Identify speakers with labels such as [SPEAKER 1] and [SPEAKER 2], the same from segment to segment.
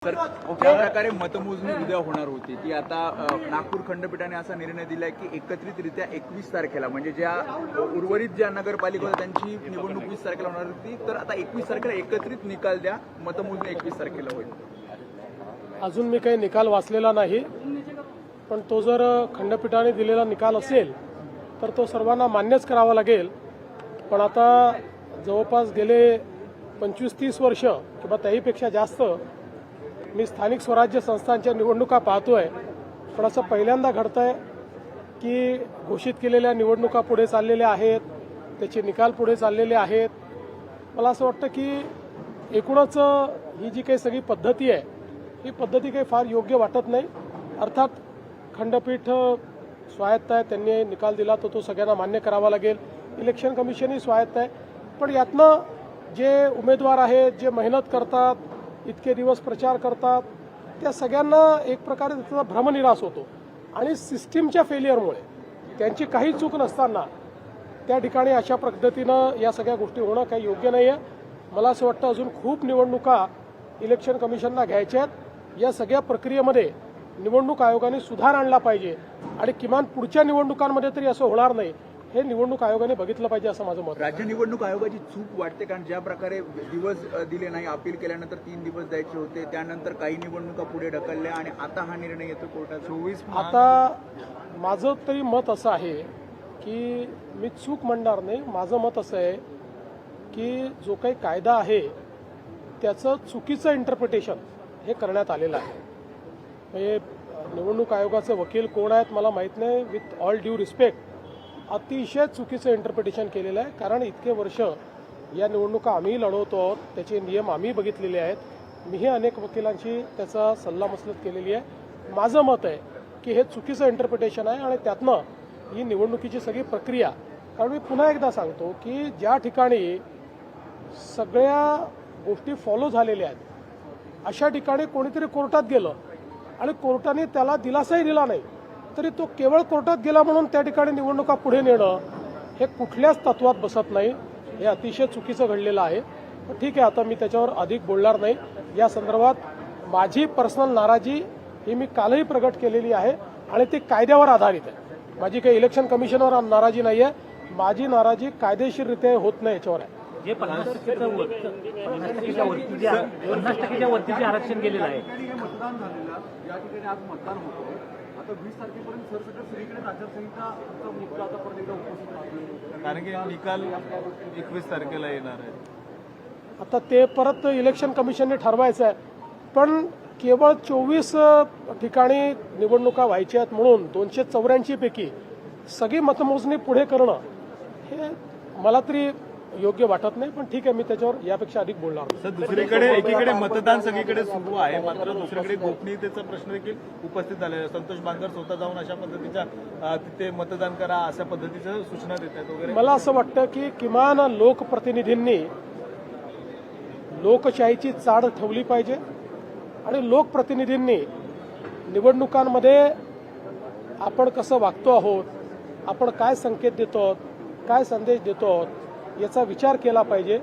[SPEAKER 1] Sir, ज्या प्रकारे मतमोजणी उद्या होणार होती ती आता नागपूर खंडपीठाने असा निर्णय दिलाय की एकत्रितरित्या 21 तारखेला म्हणजे ज्या उर्वरित ज्या नगरपालिका होत्या त्यांची निवडणूक 20 तारखेला होणार होती, तर आता 21 तारखेला एकत्रित निकाल द्या, मतमोजणी 21 तारखेला होईल.
[SPEAKER 2] अजून मी काही निकाल वाचलेला नाही, पण तो जर खंडपीठाने दिलेला निकाल असेल तर तो सर्वांना मान्यच करावा लागेल. पण आता जवळपास गेले 25-30 वर्ष किंवा त्याहीपेक्षा जास्त मी स्थानिक स्वराज्य संस्थांच्या निवडणुका पाहतोय. पण असं पहिल्यांदा घडतंय की घोषित केलेल्या निवडणुका पुढे चाललेल्या आहेत, त्याचे निकाल पुढे चाललेले आहेत. मला असं वाटतं की एकूणच ही जी काही सगळी पद्धती आहे ही पद्धती काही फार योग्य वाटत नाही. अर्थात खंडपीठ स्वायत्त आहे, त्यांनी निकाल दिला तर तो सगळ्यांना मान्य करावा लागेल. इलेक्शन कमिशनही स्वायत्त आहे. पण यातनं जे उमेदवार आहेत, जे मेहनत करतात, इतके दिवस प्रचार करतात, त्या सगळ्यांना एक प्रकारे त्याचा भ्रमनिरास होतो. आणि सिस्टीमच्या फेलियरमुळे त्यांची काही चूक नसताना त्या ठिकाणी अशा पद्धतीनं या सगळ्या गोष्टी होणं काही योग्य नाही आहे. मला असं वाटतं अजून खूप निवडणुका इलेक्शन कमिशनला घ्यायच्या आहेत. या सगळ्या प्रक्रियेमध्ये निवडणूक आयोगाने सुधार आणला पाहिजे आणि किमान पुढच्या निवडणुकांमध्ये तरी असं होणार नाही हे निवडणूक आयोगाने बघितलं पाहिजे असं माझं मत.
[SPEAKER 1] राज्य निवडणूक आयोगाची चूक वाटते, कारण ज्या प्रकारे दिवस दिले नाही, अपील केल्यानंतर 3 दिवस द्यायचे होते, त्यानंतर काही निवडणुका पुढे ढकलल्या आणि आता हा निर्णय येतो कोर्टाचा. 24
[SPEAKER 2] आता माझं तरी मत असं आहे की मी चूक म्हणणार नाही. माझं मत असं आहे की जो काही कायदा आहे त्याचं चुकीचं इंटरप्रिटेशन हे करण्यात आलेलं आहे. म्हणजे निवडणूक आयोगाचे वकील कोण आहेत मला माहीत नाही. विथ ऑल ड्यू रिस्पेक्ट, अतिशय चुकीचं इंटरप्रिटेशन केलेलं आहे. कारण इतके वर्ष या निवडणुका आम्ही लढवतो आहोत, त्याचे नियम आम्ही बघितलेले आहेत. मीही अनेक वकिलांची त्याचा सल्लामसलत केलेली आहे. माझं मत आहे की हे चुकीचं इंटरप्रिटेशन आहे आणि त्यातनं ही निवडणुकीची सगळी प्रक्रिया, कारण मी पुन्हा एकदा सांगतो की ज्या ठिकाणी सगळ्या गोष्टी फॉलो झालेल्या आहेत अशा ठिकाणी कोणीतरी कोर्टात गेलं आणि कोर्टाने त्याला दिलासाही दिला नाही तरी तो केवळ कोर्टात गेला म्हणून त्या ठिकाणी निवडणुका पुढे नेणं हे कुठल्याच तत्वात बसत नाही. हे अतिशय चुकीचं घडलेलं आहे. ठीक आहे, आता मी त्याच्यावर अधिक बोलणार नाही. या संदर्भात माझी पर्सनल नाराजी ही मी कालही प्रगट केलेली आहे आणि ती कायद्यावर आधारित आहे. माझी काही इलेक्शन कमिशनवर नाराजी नाही आहे. माझी नाराजी कायदेशीररित्या होत नाही याच्यावर आहे.
[SPEAKER 3] जे 50% वरती जे आरक्षण गेलेलं आहे,
[SPEAKER 4] मतदान झालेलं या ठिकाणी आज मतदान होतं. आता 20 तारखेपर्यंत सरसकट सगळीकडे आचारसंहिता मुद्दा आता परत एकदा उपस्थित राहतो,
[SPEAKER 5] कारण की निकाल 21 तारखेला येणार आहे.
[SPEAKER 2] आता ते परत इलेक्शन कमिशनने ठरवायचं आहे. पण केवळ 24 ठिकाणी निवडणुका व्हायच्या आहेत म्हणून 284 पैकी सगळी मतमोजणी पुढे करणं हे मला तरी योग्य वाटत नाही. पण ठीक आहे, मी त्याच्यावर यापेक्षा अधिक बोलणार नाही.
[SPEAKER 5] सर, दुसरीकडे एकीकडे मतदान सगळीकडे सुरू आहे, मात्र दुसरीकडे गोपनीयतेचा प्रश्न देखील उपस्थित झालेला आहे. संतोष बांगर स्वतः जाऊन अशा पद्धतीच्या तिथे मतदान करा अशा पद्धतीच्या सूचना देत आहेत वगैरे.
[SPEAKER 2] मला असं वाटतं की किमान लोकप्रतिनिधींनी लोकशाहीची चाड ठेवली पाहिजे आणि लोकप्रतिनिधींनी निवडणुकांमध्ये आपण कसं वागतो आहोत, आपण काय संकेत देतो आहोत, काय संदेश देतो आहोत याचा विचार केला पाहिजे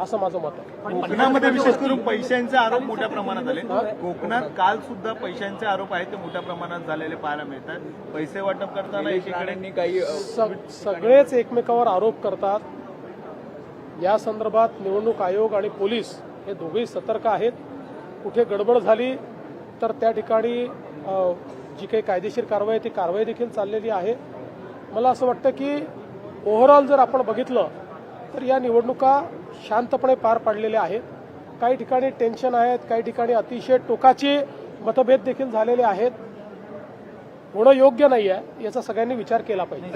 [SPEAKER 2] असं माझं मत आहे.
[SPEAKER 5] कोकणामध्ये विशेष करून पैशांचे आरोप मोठ्या प्रमाणात आले. कोकणात काल सुद्धा पैशांचे आरोप आहेत ते मोठ्या प्रमाणात झालेले पाहायला मिळतात. पैसे वाटप करताना एकीकडे
[SPEAKER 1] काही
[SPEAKER 2] सगळेच एकमेकावर आरोप करतात. या संदर्भात निवडणूक आयोग आणि पोलीस हे दोघेही सतर्क आहेत. कुठे गडबड झाली तर त्या ठिकाणी जी काही कायदेशीर कारवाई ती कारवाई देखील चाललेली आहे. मला असं वाटतं की ओव्हरऑल जर आपण बघितलं तर या निवडणुका शांतपणे पार पाडलेल्या आहेत. काही ठिकाणी टेन्शन आहेत, काही ठिकाणी अतिशय टोकाचे मतभेद देखील झालेले आहेत. होणं योग्य नाही आहे याचा सगळ्यांनी विचार केला पाहिजे.